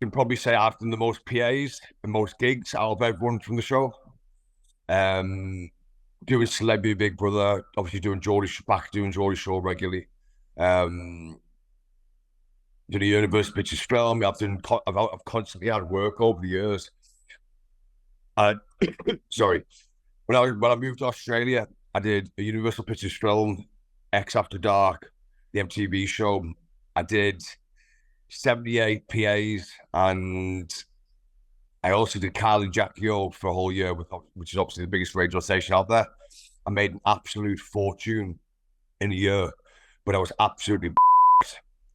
can probably say I've done the most PAs and most gigs out of everyone from the show. Doing Celebrity Big Brother, obviously doing Geordie Shore regularly. Doing the Universe Pictures film. I've constantly had work over the years. Sorry, when I moved to Australia, I did a Universal Pictures film, X After Dark, the MTV show. I did 78 PAs, and I also did Kyle and Jackie O for a whole year, which is obviously the biggest radio station out there. I made an absolute fortune in a year, but I was absolutely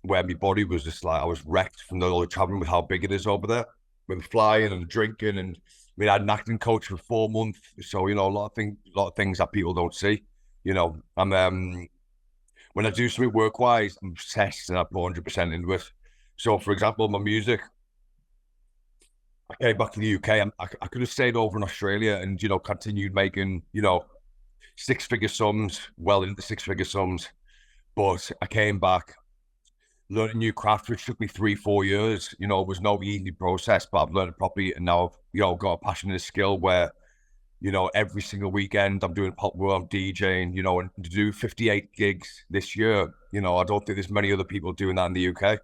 where my body was just like I was wrecked from all the traveling with how big it is over there, with flying and drinking. And I mean, I had an acting coach for 4 months, so a lot of things that people don't see. I'm when I do something work wise, I'm obsessed and I put 100% into it. So, for example, my music, I came back to the UK. I could have stayed over in Australia and continued making 6-figure sums, well into 6-figure sums. But I came back, learned a new craft, which took me 3-4 years. It was no easy process, but I've learned it properly, and now I've got a passion and a skill where every single weekend I'm doing pop world, I'm DJing, and to do 58 gigs this year, I don't think there's many other people doing that in the UK.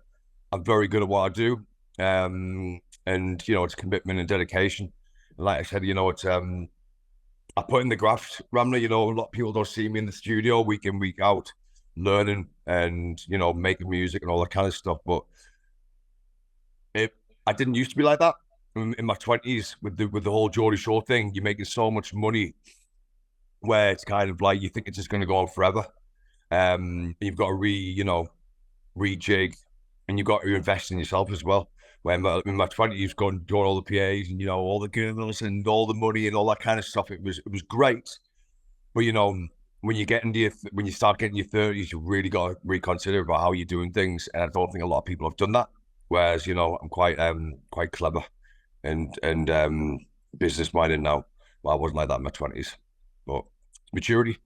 I'm very good at what I do. And it's commitment and dedication. Like I said, it's I put in the graft, Ramla. A lot of people don't see me in the studio week in, week out, learning and making music and all that kind of stuff. But I didn't used to be like that. In my 20s with the whole Geordie Shore thing, you're making so much money where it's kind of like you think it's just going to go on forever. You've got to rejig, and you've got to invest in yourself as well. When in my 20s, going all the PAs and all the girls and all the money and all that kind of stuff, it was great. But when you start getting your 30s, you really got to reconsider about how you're doing things. And I don't think a lot of people have done that. Whereas I'm quite clever and business minded now. Well, I wasn't like that in my 20s, but maturity.